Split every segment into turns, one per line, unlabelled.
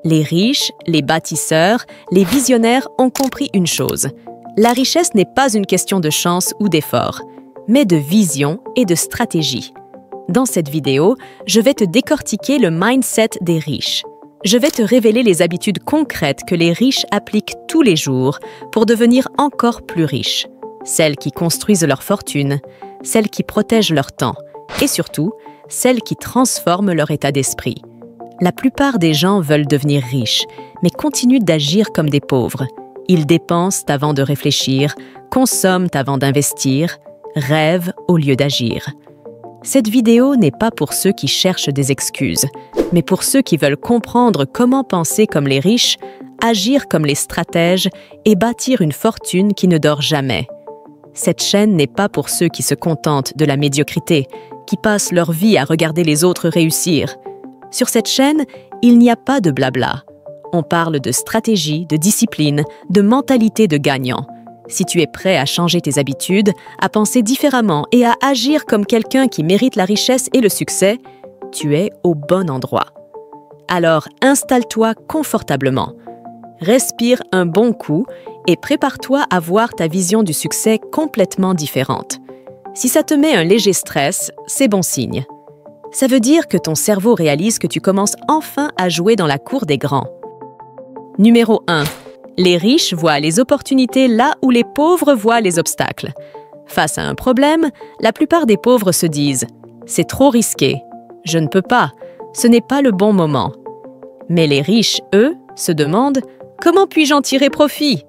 Les riches, les bâtisseurs, les visionnaires ont compris une chose. La richesse n'est pas une question de chance ou d'effort, mais de vision et de stratégie. Dans cette vidéo, je vais te décortiquer le mindset des riches. Je vais te révéler les habitudes concrètes que les riches appliquent tous les jours pour devenir encore plus riches. Celles qui construisent leur fortune, celles qui protègent leur temps et surtout, celles qui transforment leur état d'esprit. La plupart des gens veulent devenir riches, mais continuent d'agir comme des pauvres. Ils dépensent avant de réfléchir, consomment avant d'investir, rêvent au lieu d'agir. Cette vidéo n'est pas pour ceux qui cherchent des excuses, mais pour ceux qui veulent comprendre comment penser comme les riches, agir comme les stratèges et bâtir une fortune qui ne dort jamais. Cette chaîne n'est pas pour ceux qui se contentent de la médiocrité, qui passent leur vie à regarder les autres réussir. Sur cette chaîne, il n'y a pas de blabla. On parle de stratégie, de discipline, de mentalité de gagnant. Si tu es prêt à changer tes habitudes, à penser différemment et à agir comme quelqu'un qui mérite la richesse et le succès, tu es au bon endroit. Alors installe-toi confortablement. Respire un bon coup et prépare-toi à voir ta vision du succès complètement différente. Si ça te met un léger stress, c'est bon signe. Ça veut dire que ton cerveau réalise que tu commences enfin à jouer dans la cour des grands. Numéro 1. Les riches voient les opportunités là où les pauvres voient les obstacles. Face à un problème, la plupart des pauvres se disent « C'est trop risqué, je ne peux pas, ce n'est pas le bon moment ». Mais les riches, eux, se demandent « Comment puis-je en tirer profit ?»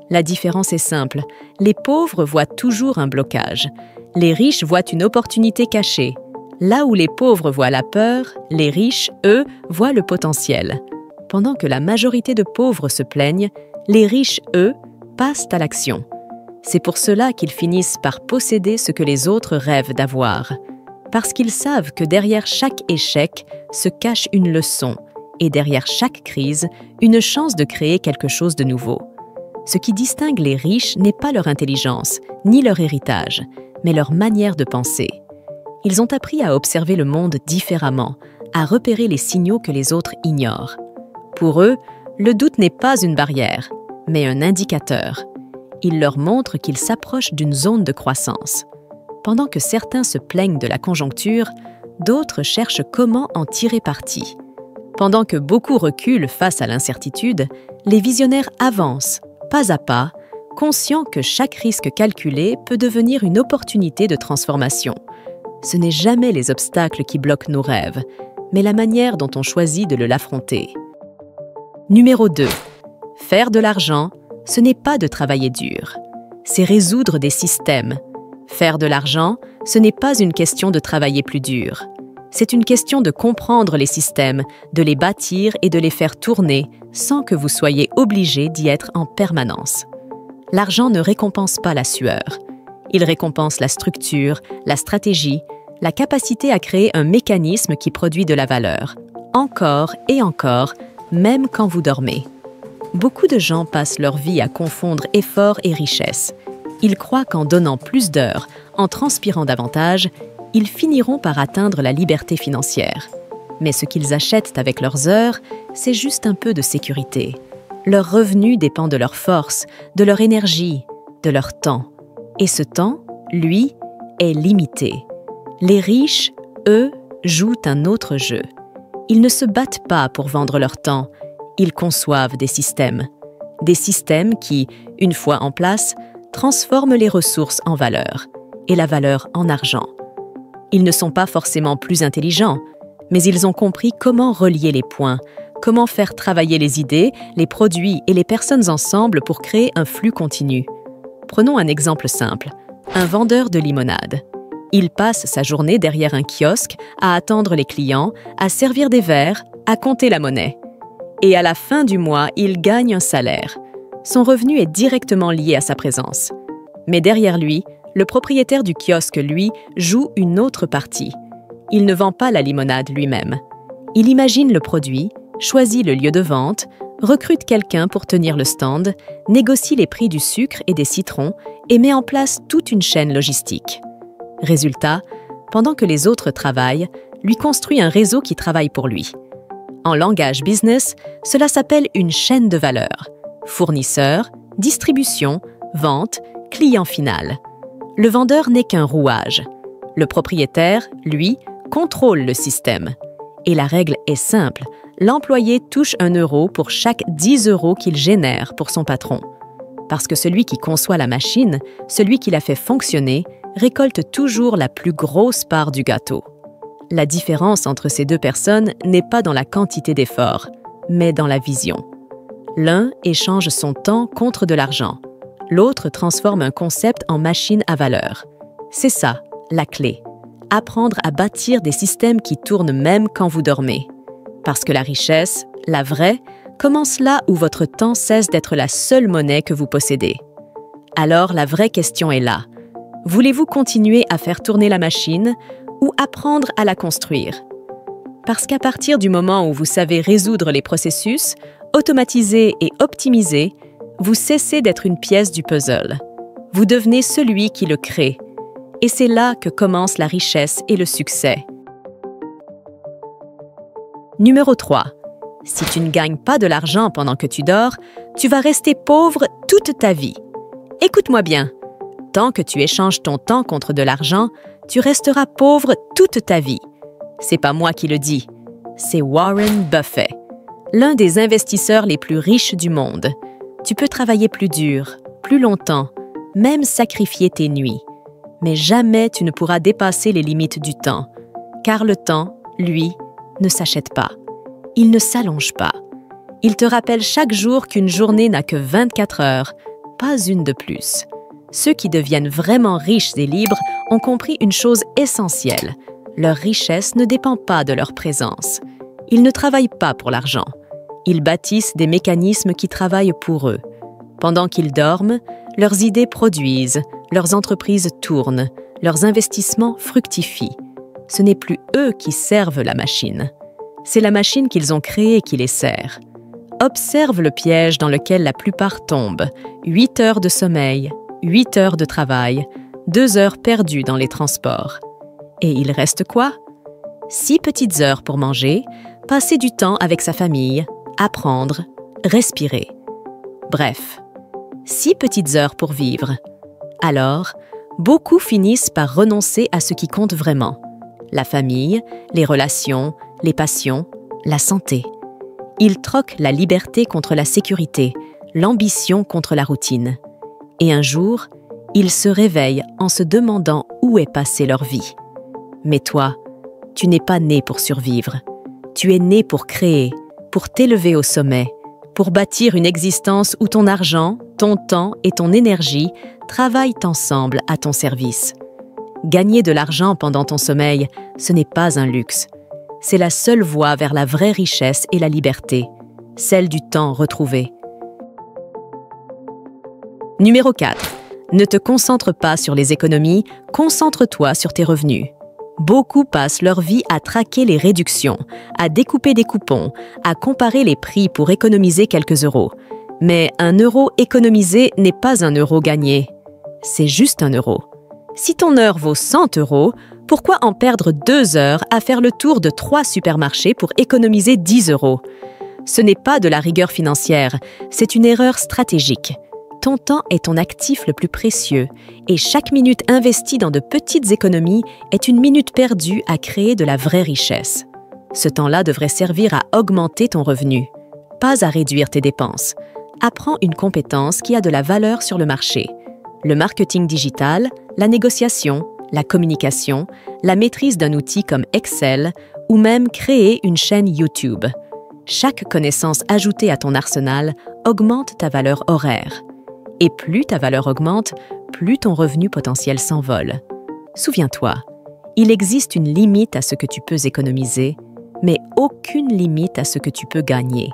La différence est simple, les pauvres voient toujours un blocage. Les riches voient une opportunité cachée. Là où les pauvres voient la peur, les riches, eux, voient le potentiel. Pendant que la majorité de pauvres se plaignent, les riches, eux, passent à l'action. C'est pour cela qu'ils finissent par posséder ce que les autres rêvent d'avoir. Parce qu'ils savent que derrière chaque échec se cache une leçon et derrière chaque crise, une chance de créer quelque chose de nouveau. Ce qui distingue les riches n'est pas leur intelligence, ni leur héritage, mais leur manière de penser. Ils ont appris à observer le monde différemment, à repérer les signaux que les autres ignorent. Pour eux, le doute n'est pas une barrière, mais un indicateur. Il leur montre qu'ils s'approchent d'une zone de croissance. Pendant que certains se plaignent de la conjoncture, d'autres cherchent comment en tirer parti. Pendant que beaucoup reculent face à l'incertitude, les visionnaires avancent, pas à pas, conscients que chaque risque calculé peut devenir une opportunité de transformation. Ce n'est jamais les obstacles qui bloquent nos rêves, mais la manière dont on choisit de l'affronter. Numéro 2. Faire de l'argent, ce n'est pas de travailler dur. C'est résoudre des systèmes. Faire de l'argent, ce n'est pas une question de travailler plus dur. C'est une question de comprendre les systèmes, de les bâtir et de les faire tourner sans que vous soyez obligé d'y être en permanence. L'argent ne récompense pas la sueur. Il récompense la structure, la stratégie, la capacité à créer un mécanisme qui produit de la valeur, encore et encore, même quand vous dormez. Beaucoup de gens passent leur vie à confondre effort et richesse. Ils croient qu'en donnant plus d'heures, en transpirant davantage, ils finiront par atteindre la liberté financière. Mais ce qu'ils achètent avec leurs heures, c'est juste un peu de sécurité. Leur revenu dépend de leur force, de leur énergie, de leur temps. Et ce temps, lui, est limité. Les riches, eux, jouent un autre jeu. Ils ne se battent pas pour vendre leur temps, ils conçoivent des systèmes. Des systèmes qui, une fois en place, transforment les ressources en valeur et la valeur en argent. Ils ne sont pas forcément plus intelligents, mais ils ont compris comment relier les points, comment faire travailler les idées, les produits et les personnes ensemble pour créer un flux continu. Prenons un exemple simple, un vendeur de limonade. Il passe sa journée derrière un kiosque à attendre les clients, à servir des verres, à compter la monnaie. Et à la fin du mois, il gagne un salaire. Son revenu est directement lié à sa présence. Mais derrière lui, le propriétaire du kiosque, lui, joue une autre partie. Il ne vend pas la limonade lui-même. Il imagine le produit, choisit le lieu de vente, recrute quelqu'un pour tenir le stand, négocie les prix du sucre et des citrons et met en place toute une chaîne logistique. Résultat, pendant que les autres travaillent, lui construit un réseau qui travaille pour lui. En langage business, cela s'appelle une chaîne de valeur. Fournisseur, distribution, vente, client final. Le vendeur n'est qu'un rouage. Le propriétaire, lui, contrôle le système. Et la règle est simple, l'employé touche 1 euro pour chaque 10 euros qu'il génère pour son patron. Parce que celui qui conçoit la machine, celui qui la fait fonctionner, récolte toujours la plus grosse part du gâteau. La différence entre ces deux personnes n'est pas dans la quantité d'efforts, mais dans la vision. L'un échange son temps contre de l'argent. L'autre transforme un concept en machine à valeur. C'est ça, la clé. Apprendre à bâtir des systèmes qui tournent même quand vous dormez. Parce que la richesse, la vraie, commence là où votre temps cesse d'être la seule monnaie que vous possédez. Alors la vraie question est là. Voulez-vous continuer à faire tourner la machine ou apprendre à la construire? Parce qu'à partir du moment où vous savez résoudre les processus, automatiser et optimiser, vous cessez d'être une pièce du puzzle. Vous devenez celui qui le crée. Et c'est là que commence la richesse et le succès. Numéro 3. Si tu ne gagnes pas de l'argent pendant que tu dors, tu vas rester pauvre toute ta vie. Écoute-moi bien. Tant que tu échanges ton temps contre de l'argent, tu resteras pauvre toute ta vie. C'est pas moi qui le dis, c'est Warren Buffett, l'un des investisseurs les plus riches du monde. Tu peux travailler plus dur, plus longtemps, même sacrifier tes nuits. Mais jamais tu ne pourras dépasser les limites du temps, car le temps, lui, ne s'achète pas. Il ne s'allonge pas. Il te rappelle chaque jour qu'une journée n'a que 24 heures, pas une de plus. Ceux qui deviennent vraiment riches et libres ont compris une chose essentielle. Leur richesse ne dépend pas de leur présence. Ils ne travaillent pas pour l'argent. Ils bâtissent des mécanismes qui travaillent pour eux. Pendant qu'ils dorment, leurs idées produisent, leurs entreprises tournent, leurs investissements fructifient. Ce n'est plus eux qui servent la machine. C'est la machine qu'ils ont créée qui les sert. Observe le piège dans lequel la plupart tombent. 8 heures de sommeil, 8 heures de travail, 2 heures perdues dans les transports. Et il reste quoi? 6 petites heures pour manger, passer du temps avec sa famille, apprendre, respirer. Bref, 6 petites heures pour vivre. Alors, beaucoup finissent par renoncer à ce qui compte vraiment. La famille, les relations, les passions, la santé. Ils troquent la liberté contre la sécurité, l'ambition contre la routine. Et un jour, ils se réveillent en se demandant où est passée leur vie. Mais toi, tu n'es pas né pour survivre. Tu es né pour créer, pour t'élever au sommet, pour bâtir une existence où ton argent, ton temps et ton énergie travaillent ensemble à ton service. Gagner de l'argent pendant ton sommeil, ce n'est pas un luxe. C'est la seule voie vers la vraie richesse et la liberté, celle du temps retrouvé. Numéro 4. Ne te concentre pas sur les économies, concentre-toi sur tes revenus. Beaucoup passent leur vie à traquer les réductions, à découper des coupons, à comparer les prix pour économiser quelques euros. Mais 1 euro économisé n'est pas 1 euro gagné. C'est juste 1 euro. Si ton heure vaut 100 euros, pourquoi en perdre 2 heures à faire le tour de 3 supermarchés pour économiser 10 euros? Ce n'est pas de la rigueur financière, c'est une erreur stratégique. Ton temps est ton actif le plus précieux et chaque minute investie dans de petites économies est une minute perdue à créer de la vraie richesse. Ce temps-là devrait servir à augmenter ton revenu, pas à réduire tes dépenses. Apprends une compétence qui a de la valeur sur le marché. Le marketing digital, la négociation, la communication, la maîtrise d'un outil comme Excel ou même créer une chaîne YouTube. Chaque connaissance ajoutée à ton arsenal augmente ta valeur horaire. Et plus ta valeur augmente, plus ton revenu potentiel s'envole. Souviens-toi, il existe une limite à ce que tu peux économiser, mais aucune limite à ce que tu peux gagner.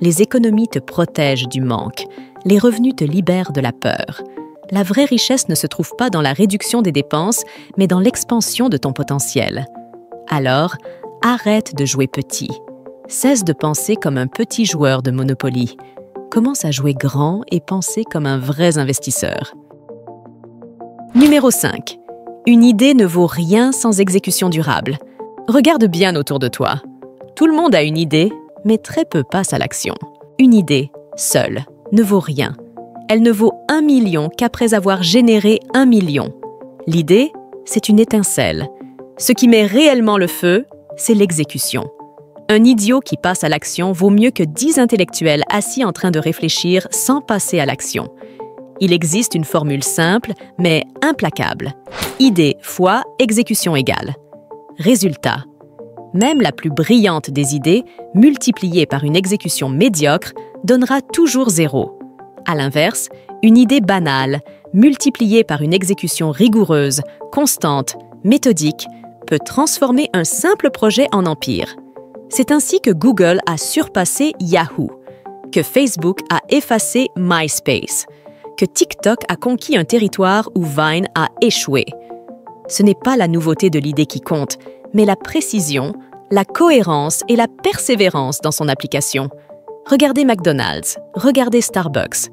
Les économies te protègent du manque, les revenus te libèrent de la peur. La vraie richesse ne se trouve pas dans la réduction des dépenses, mais dans l'expansion de ton potentiel. Alors, arrête de jouer petit. Cesse de penser comme un petit joueur de Monopoly. Commence à jouer grand et penser comme un vrai investisseur. Numéro 5. Une idée ne vaut rien sans exécution durable. Regarde bien autour de toi. Tout le monde a une idée, mais très peu passent à l'action. Une idée, seule, ne vaut rien. Elle ne vaut 1 million qu'après avoir généré 1 million. L'idée, c'est une étincelle. Ce qui met réellement le feu, c'est l'exécution. Un idiot qui passe à l'action vaut mieux que 10 intellectuels assis en train de réfléchir sans passer à l'action. Il existe une formule simple, mais implacable. Idée fois exécution égale. Résultat. Même la plus brillante des idées, multipliée par une exécution médiocre, donnera toujours 0. À l'inverse, une idée banale, multipliée par une exécution rigoureuse, constante, méthodique, peut transformer un simple projet en empire. C'est ainsi que Google a surpassé Yahoo, que Facebook a effacé MySpace, que TikTok a conquis un territoire où Vine a échoué. Ce n'est pas la nouveauté de l'idée qui compte, mais la précision, la cohérence et la persévérance dans son application. Regardez McDonald's, regardez Starbucks.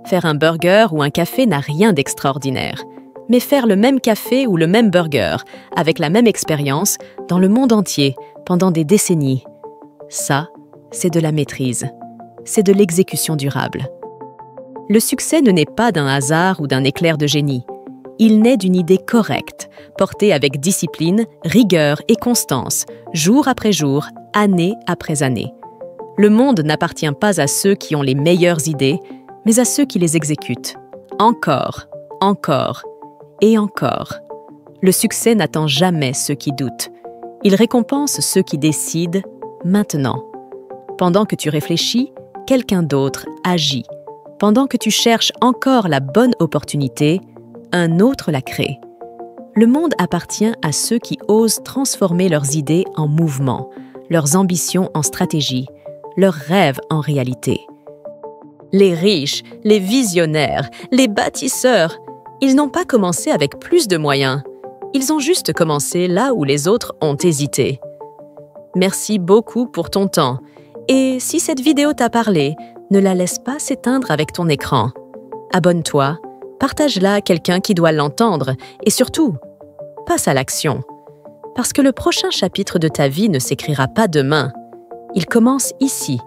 Faire un burger ou un café n'a rien d'extraordinaire. Mais faire le même café ou le même burger, avec la même expérience, dans le monde entier, pendant des décennies, ça, c'est de la maîtrise. C'est de l'exécution durable. Le succès ne naît pas d'un hasard ou d'un éclair de génie. Il naît d'une idée correcte, portée avec discipline, rigueur et constance, jour après jour, année après année. Le monde n'appartient pas à ceux qui ont les meilleures idées, mais à ceux qui les exécutent. Encore, encore et encore. Le succès n'attend jamais ceux qui doutent. Il récompense ceux qui décident maintenant. Pendant que tu réfléchis, quelqu'un d'autre agit. Pendant que tu cherches encore la bonne opportunité, un autre la crée. Le monde appartient à ceux qui osent transformer leurs idées en mouvement, leurs ambitions en stratégie, leurs rêves en réalité. Les riches, les visionnaires, les bâtisseurs, ils n'ont pas commencé avec plus de moyens. Ils ont juste commencé là où les autres ont hésité. Merci beaucoup pour ton temps. Et si cette vidéo t'a parlé, ne la laisse pas s'éteindre avec ton écran. Abonne-toi, partage-la à quelqu'un qui doit l'entendre et surtout, passe à l'action. Parce que le prochain chapitre de ta vie ne s'écrira pas demain. Il commence ici,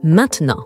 maintenant.